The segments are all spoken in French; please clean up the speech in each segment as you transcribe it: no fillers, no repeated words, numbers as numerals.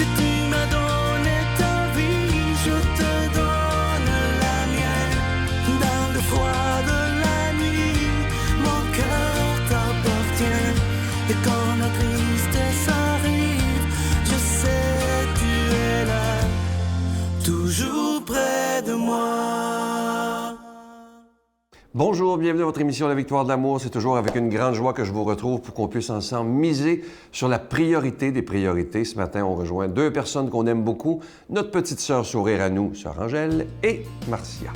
Si tu m'as donné ta vie, je te donne la mienne. Dans le froid de la nuit, mon cœur t'appartient. Et quand la tristesse arrive, je sais tu es là, toujours près de moi. Bonjour, bienvenue à votre émission La Victoire de l'amour. C'est toujours avec une grande joie que je vous retrouve pour qu'on puisse ensemble miser sur la priorité des priorités. Ce matin, on rejoint deux personnes qu'on aime beaucoup, notre petite sœur sourire à nous, sœur Angèle et Marcia.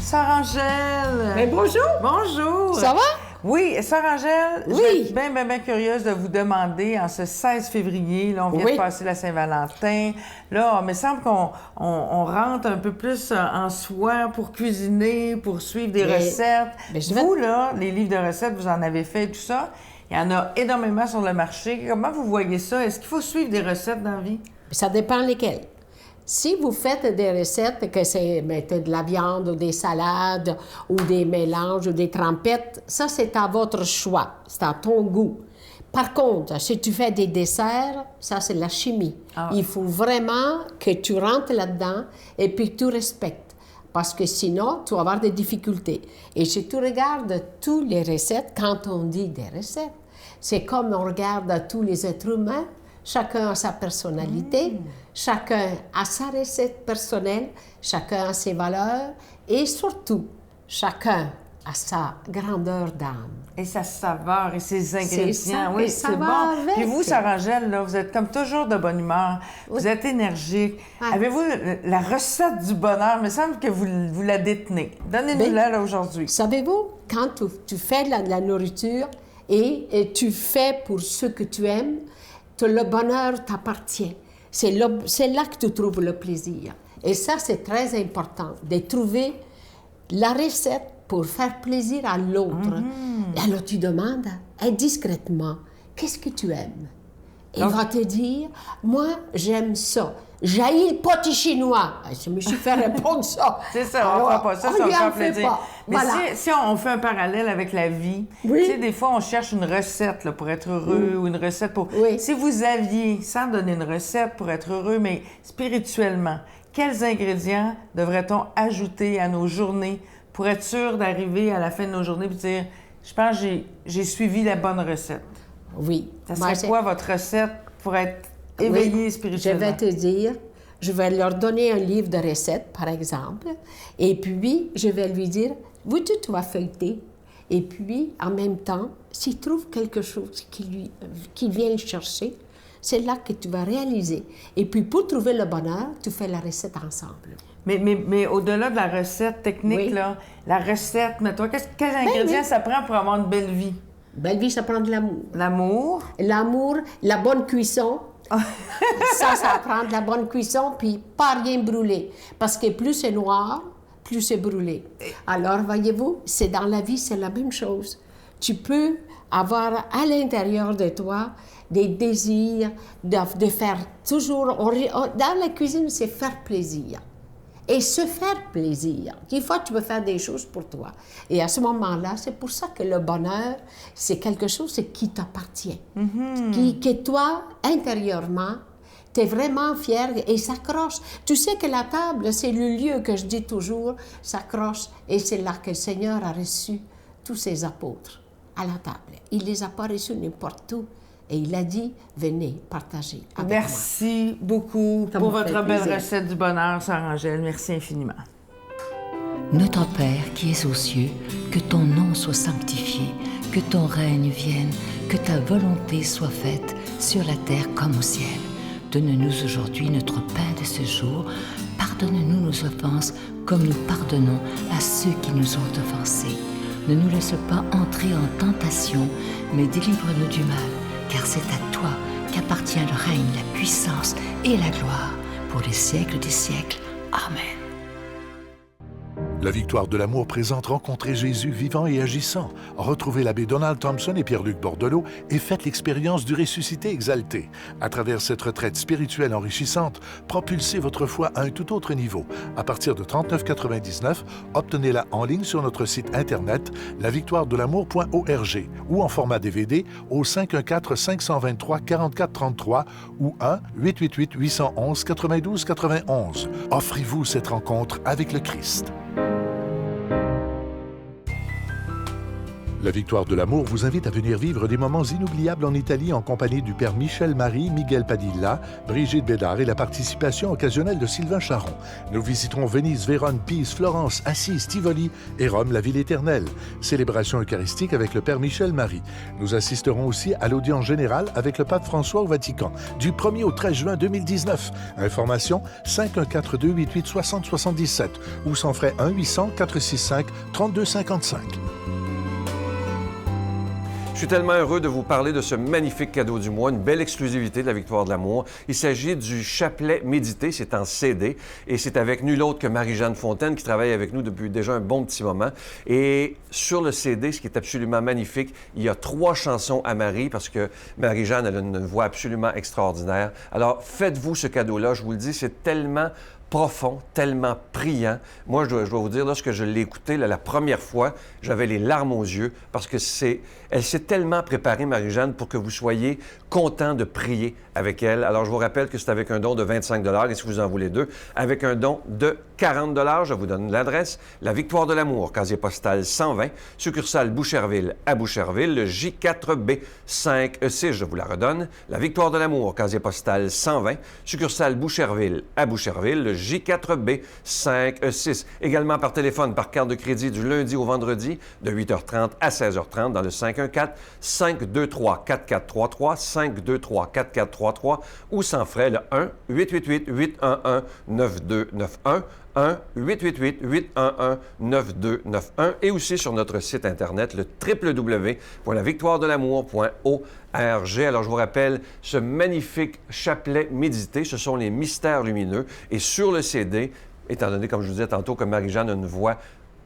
Sœur Angèle! Ben, bonjour! Bonjour! Ça va? Oui, Sœur Angèle, Oui. je suis bien curieuse de vous demander, en ce 16 février, là, on vient Oui. de passer la Saint-Valentin, là, il me semble qu'on rentre un peu plus en soi pour cuisiner, pour suivre des recettes. Vous, là, les livres de recettes, vous en avez fait, tout ça. Il y en a énormément sur le marché. Comment vous voyez ça? Est-ce qu'il faut suivre des recettes dans la vie? Ça dépend lesquelles. Si vous faites des recettes, que c'est mettez de la viande ou des salades ou des mélanges ou des trempettes, ça, c'est à votre choix. C'est à ton goût. Par contre, si tu fais des desserts, ça, c'est la chimie. Ah. Il faut vraiment que tu rentres là-dedans et puis tu respectes. Parce que sinon, tu vas avoir des difficultés. Et si tu regardes toutes les recettes, quand on dit des recettes, c'est comme on regarde tous les êtres humains. Chacun a sa personnalité, chacun a sa recette personnelle, chacun a ses valeurs et surtout, chacun a sa grandeur d'âme. Et sa saveur et ses ingrédients. ça, Oui, et ça c'est va bon. avec. Puis vous, Sœur Angèle, là, vous êtes comme toujours de bonne humeur. Vous êtes énergique. Ouais. Avez-vous la recette du bonheur? Il me semble que vous la détenez. Donnez-nous-la là, aujourd'hui. Savez-vous, quand tu fais de la nourriture et tu fais pour ce que tu aimes, le bonheur t'appartient. C'est là que tu trouves le plaisir. Et ça, c'est très important, de trouver la recette pour faire plaisir à l'autre. Et alors, tu demandes indiscrètement, qu'est-ce que tu aimes? Et il va te dire, moi, j'aime ça. J'haïs le pâté chinois. Je me suis fait répondre ça. C'est ça, on Alors, ne fera pas ça, ça lui va en faire fait plaisir. pas. Mais Voilà. si on fait un parallèle avec la vie, Oui. tu sais, des fois, on cherche une recette là, pour être heureux ou une recette pour... Oui. Si vous aviez, sans donner une recette pour être heureux, mais spirituellement, quels ingrédients devrait-on ajouter à nos journées pour être sûr d'arriver à la fin de nos journées et dire, je pense que j'ai suivi la bonne recette? Oui. Ça Moi, serait quoi votre recette pour être éveillé Oui, spirituellement? Je vais te dire, je vais leur donner un livre de recettes, par exemple, et puis je vais lui dire, tu vas feuilleter. Et puis, en même temps, s'il trouve quelque chose qui vient le chercher, c'est là que tu vas réaliser. Et puis, pour trouver le bonheur, tu fais la recette ensemble. Mais au-delà de la recette technique, Oui. là, la recette, mais toi, quels ingrédients oui. ça prend pour avoir une belle vie? Belle vie, ça prend de l'amour. L'amour. L'amour, la bonne cuisson. ça prend de la bonne cuisson, puis pas rien brûler. Parce que plus c'est noir, plus c'est brûlé. Alors, voyez-vous, c'est dans la vie, c'est la même chose. Tu peux avoir à l'intérieur de toi des désirs de faire toujours... dans la cuisine, c'est faire plaisir. Et se faire plaisir. Des fois, tu peux faire des choses pour toi. Et à ce moment-là, c'est pour ça que le bonheur, c'est quelque chose qui t'appartient. Que toi, intérieurement, tu es vraiment fier et s'accroche. Tu sais que la table, c'est le lieu que je dis toujours, s'accroche. Et c'est là que le Seigneur a reçu tous ses apôtres à la table. Il les a pas reçus n'importe où. Et il a dit, venez partager avec moi. Merci beaucoup Ça pour me fait votre belle plaisir. recette du bonheur, Sœur Angèle. Merci infiniment. Notre Père qui es aux cieux, que ton nom soit sanctifié, que ton règne vienne, que ta volonté soit faite sur la terre comme au ciel. Donne-nous aujourd'hui notre pain de ce jour. Pardonne-nous nos offenses comme nous pardonnons à ceux qui nous ont offensés. Ne nous laisse pas entrer en tentation, mais délivre-nous du mal, car c'est à toi qu'appartient le règne, la puissance et la gloire pour les siècles des siècles. Amen. La Victoire de l'amour présente Rencontrer Jésus vivant et agissant. Retrouvez l'abbé Donald Thompson et Pierre-Luc Bordelot et faites l'expérience du ressuscité exalté. À travers cette retraite spirituelle enrichissante, propulsez votre foi à un tout autre niveau. À partir de 39,99, obtenez-la en ligne sur notre site internet lavictoiredelamour.org ou en format DVD au 514-523-4433 ou 1-888-811-92-91. Offrez-vous cette rencontre avec le Christ. La Victoire de l'amour vous invite à venir vivre des moments inoubliables en Italie en compagnie du père Michel-Marie, Miguel Padilla, Brigitte Bédard et la participation occasionnelle de Sylvain Charon. Nous visiterons Venise, Vérone, Pise, Florence, Assise, Tivoli et Rome, la ville éternelle. Célébration eucharistique avec le père Michel-Marie. Nous assisterons aussi à l'audience générale avec le pape François au Vatican du 1er au 13 juin 2019. Information 514-288-6077 ou sans frais 1-800-465-3255. Je suis tellement heureux de vous parler de ce magnifique cadeau du mois, une belle exclusivité de la Victoire de l'amour. Il s'agit du chapelet médité, c'est en CD, et c'est avec nul autre que Marie-Jeanne Fontaine qui travaille avec nous depuis déjà un bon petit moment. Et sur le CD, ce qui est absolument magnifique, il y a 3 chansons à Marie, parce que Marie-Jeanne, elle a une voix absolument extraordinaire. Alors, faites-vous ce cadeau-là, je vous le dis, c'est tellement profond, tellement priant. Moi, je dois vous dire, lorsque je l'ai écouté la première fois, j'avais les larmes aux yeux parce que elle s'est tellement préparée, Marie-Jeanne, pour que vous soyez content de prier avec elle. Alors, je vous rappelle que c'est avec un don de 25 $ et si vous en voulez 2, avec un don de 40 $. Je vous donne l'adresse. La Victoire de l'amour, casier postal 120, succursale Boucherville à Boucherville, le J4B 5E6. Je vous la redonne. La Victoire de l'amour, casier postal 120, succursale Boucherville à Boucherville, le J4B 5E6. Également par téléphone, par carte de crédit du lundi au vendredi de 8h30 à 16h30 dans le 514-523-4433, 523-4433 ou sans frais le 1-888-811-9291. 1-888-811-9291 et aussi sur notre site Internet, le www.lavictoiredelamour.org. Alors, je vous rappelle, ce magnifique chapelet médité, ce sont les mystères lumineux. Et sur le CD, étant donné, comme je vous disais tantôt, que Marie-Jeanne a une voix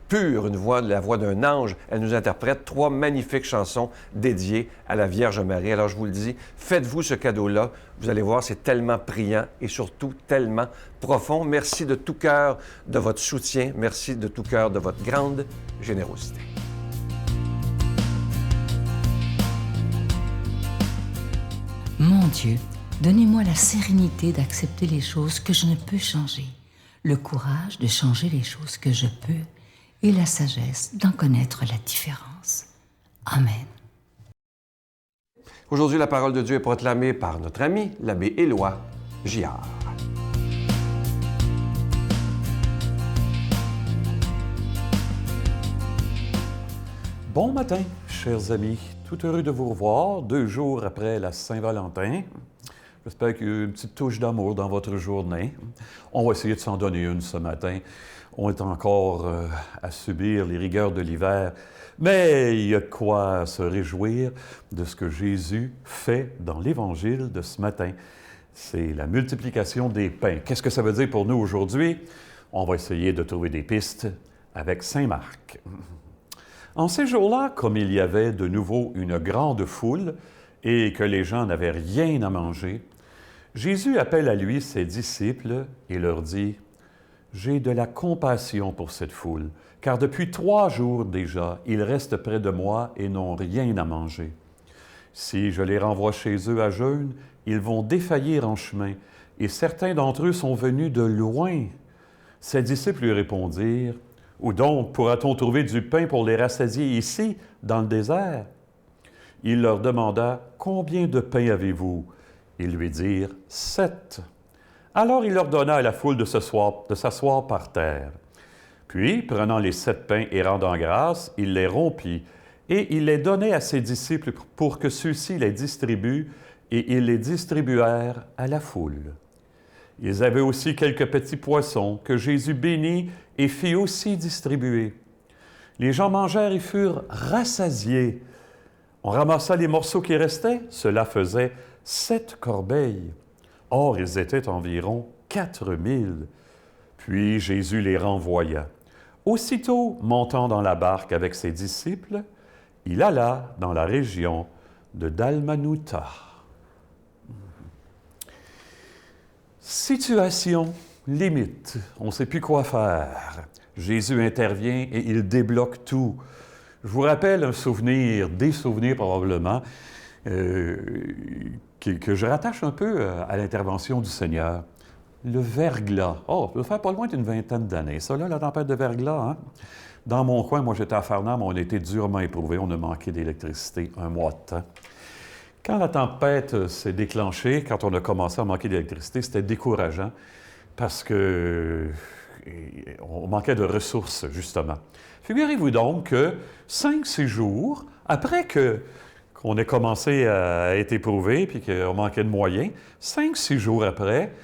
pure, la voix d'un ange, elle nous interprète 3 magnifiques chansons dédiées à la Vierge Marie. Alors, je vous le dis, faites-vous ce cadeau-là. Vous allez voir, c'est tellement priant et surtout tellement profond. Merci de tout cœur de votre soutien. Merci de tout cœur de votre grande générosité. Mon Dieu, donnez-moi la sérénité d'accepter les choses que je ne peux changer, le courage de changer les choses que je peux et la sagesse d'en connaître la différence. Amen. Aujourd'hui, la parole de Dieu est proclamée par notre ami, l'abbé Éloi Giard. Bon matin, chers amis. Tout heureux de vous revoir 2 jours après la Saint-Valentin. J'espère qu'il y a une petite touche d'amour dans votre journée. On va essayer de s'en donner une ce matin. On est encore à subir les rigueurs de l'hiver, mais il y a de quoi se réjouir de ce que Jésus fait dans l'Évangile de ce matin. C'est la multiplication des pains. Qu'est-ce que ça veut dire pour nous aujourd'hui? On va essayer de trouver des pistes avec Saint Marc. En ces jours-là, comme il y avait de nouveau une grande foule et que les gens n'avaient rien à manger, Jésus appelle à lui ses disciples et leur dit: « J'ai de la compassion pour cette foule, car depuis 3 jours déjà, ils restent près de moi et n'ont rien à manger. Si je les renvoie chez eux à jeûne, ils vont défaillir en chemin, et certains d'entre eux sont venus de loin. » Ses disciples lui répondirent: « Où donc pourra-t-on trouver du pain pour les rassasier ici, dans le désert? » Il leur demanda: « Combien de pains avez-vous? » Ils lui dirent: « 7. » Alors il leur donna à la foule de s'asseoir par terre. Puis, prenant les 7 pains et rendant grâce, il les rompit, et il les donnait à ses disciples pour que ceux-ci les distribuent, et ils les distribuèrent à la foule. Ils avaient aussi quelques petits poissons que Jésus bénit et fit aussi distribuer. Les gens mangèrent et furent rassasiés. On ramassa les morceaux qui restaient, cela faisait 7 corbeilles. Or, ils étaient environ 4000. Puis Jésus les renvoya. Aussitôt montant dans la barque avec ses disciples, il alla dans la région de Dalmanutha. Situation limite, on ne sait plus quoi faire. Jésus intervient et il débloque tout. Je vous rappelle un souvenir, des souvenirs probablement, que je rattache un peu à l'intervention du Seigneur. Le verglas. Oh, ça doit faire pas loin d'une vingtaine d'années. Ça, là, la tempête de verglas, hein? Dans mon coin, moi, j'étais à Farnham, on a été durement éprouvés. On a manqué d'électricité un mois de temps. Quand la tempête s'est déclenchée, quand on a commencé à manquer d'électricité, c'était décourageant parce que on manquait de ressources, justement. Figurez-vous donc que 5-6 jours après qu'on ait commencé à être éprouvé puis qu'on manquait de moyens, 5-6 jours après,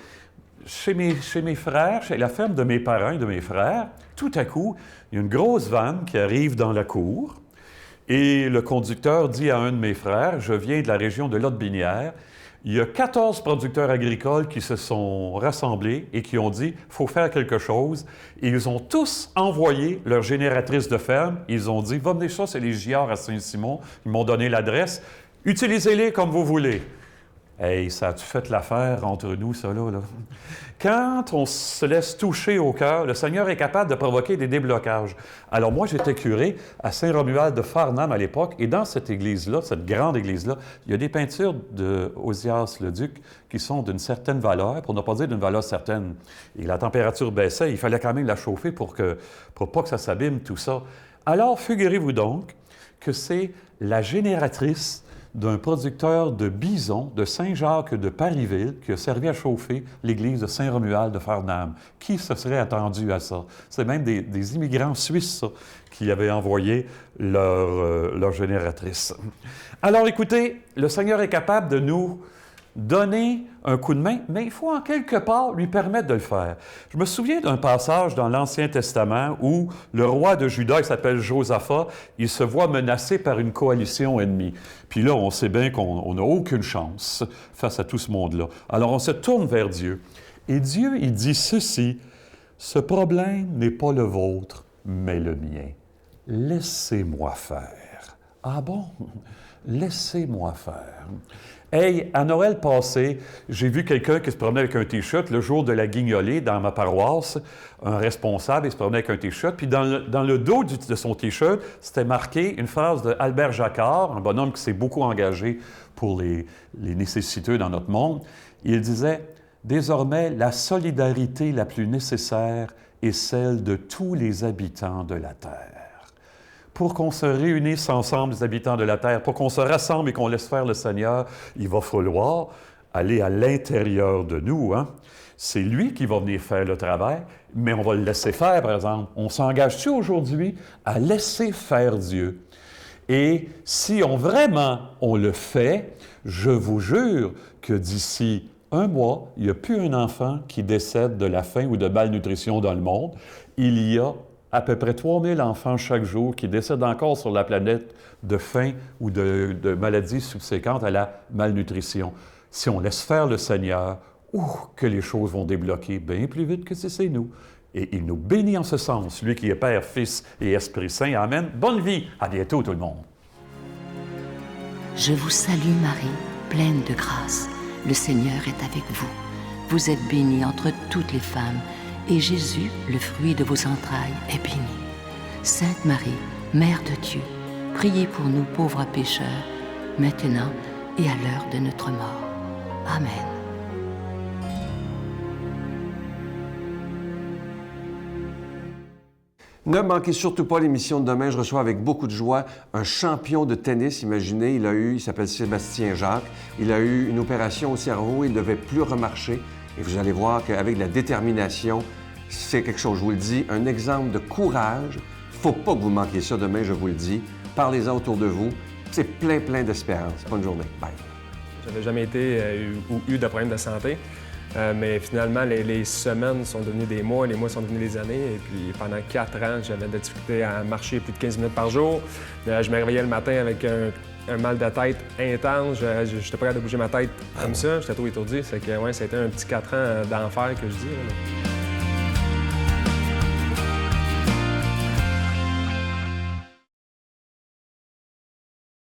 chez mes frères, chez la ferme de mes parents et de mes frères, tout à coup, il y a une grosse vanne qui arrive dans la cour et le conducteur dit à un de mes frères, je viens de la région de Lotbinière, il y a 14 producteurs agricoles qui se sont rassemblés et qui ont dit « il faut faire quelque chose ». Et ils ont tous envoyé leur génératrice de ferme. Ils ont dit « va venir ça, c'est les Giards à Saint-Simon ». Ils m'ont donné l'adresse. « Utilisez-les comme vous voulez ». Hey, ça a-tu fait l'affaire entre nous, ça, là? Quand on se laisse toucher au cœur, le Seigneur est capable de provoquer des déblocages. Alors moi, j'étais curé à Saint-Romuald de Farnham à l'époque, et dans cette église-là, cette grande église-là, il y a des peintures de Osias-le-Duc qui sont d'une certaine valeur, pour ne pas dire d'une valeur certaine. Et la température baissait, il fallait quand même la chauffer pour pas que ça s'abîme, tout ça. Alors, figurez-vous donc que c'est la génératrice d'un producteur de bisons de Saint-Jacques de Parisville qui a servi à chauffer l'église de Saint-Romuald de Farnham. Qui se serait attendu à ça? C'est même des immigrants suisses, ça, qui avaient envoyé leur génératrice. Alors écoutez, le Seigneur est capable de nous donner un coup de main, mais il faut en quelque part lui permettre de le faire. Je me souviens d'un passage dans l'Ancien Testament où le roi de Juda, il s'appelle Josaphat, il se voit menacé par une coalition ennemie. Puis là, on sait bien qu'on n'a aucune chance face à tout ce monde-là. Alors on se tourne vers Dieu. Et Dieu, il dit ceci, « Ce problème n'est pas le vôtre, mais le mien. Laissez-moi faire. » Ah bon? Laissez-moi faire. Hey, à Noël passé, j'ai vu quelqu'un qui se promenait avec un T-shirt le jour de la guignolée dans ma paroisse, un responsable, il se promenait avec un T-shirt, puis dans le dos de son T-shirt, c'était marqué une phrase d'Albert Jacquard, un bonhomme qui s'est beaucoup engagé pour les nécessiteux dans notre monde. Il disait « Désormais, la solidarité la plus nécessaire est celle de tous les habitants de la Terre. » Pour qu'on se réunisse ensemble, les habitants de la terre, pour qu'on se rassemble et qu'on laisse faire le Seigneur, il va falloir aller à l'intérieur de nous. Hein? C'est lui qui va venir faire le travail, mais on va le laisser faire, par exemple. On s'engage-tu aujourd'hui à laisser faire Dieu? Et si vraiment on le fait, je vous jure que d'ici un mois, il n'y a plus un enfant qui décède de la faim ou de malnutrition dans le monde. Il y a à peu près 3000 enfants chaque jour qui décèdent encore sur la planète de faim ou de maladies subséquentes à la malnutrition. Si on laisse faire le Seigneur, que les choses vont débloquer bien plus vite que si c'est nous. Et il nous bénit en ce sens, lui qui est Père, Fils et Esprit Saint. Amen. Bonne vie. À bientôt tout le monde. Je vous salue Marie, pleine de grâce. Le Seigneur est avec vous. Vous êtes bénie entre toutes les femmes, et Jésus, le fruit de vos entrailles, est béni. Sainte Marie, Mère de Dieu, priez pour nous pauvres pécheurs, maintenant et à l'heure de notre mort. Amen. Ne manquez surtout pas l'émission de demain. Je reçois avec beaucoup de joie un champion de tennis. Imaginez, il s'appelle Sébastien Jacques. Il a eu une opération au cerveau. Il ne devait plus remarcher. Et vous allez voir qu'avec la détermination, c'est quelque chose, je vous le dis, un exemple de courage. Il ne faut pas que vous manquiez ça demain, je vous le dis. Parlez-en autour de vous. C'est plein d'espérance. Bonne journée. Bye. J'avais jamais eu de problème de santé. Mais finalement, les semaines sont devenues des mois, les mois sont devenus des années. Et puis pendant 4 ans, j'avais de la difficulté à marcher plus de 15 minutes par jour. Je me réveillais le matin avec un mal de tête intense. J'étais pas capable de bouger ma tête comme ça. J'étais trop étourdi. C'est que ouais, ça a été un petit 4 ans d'enfer que je dis. Là.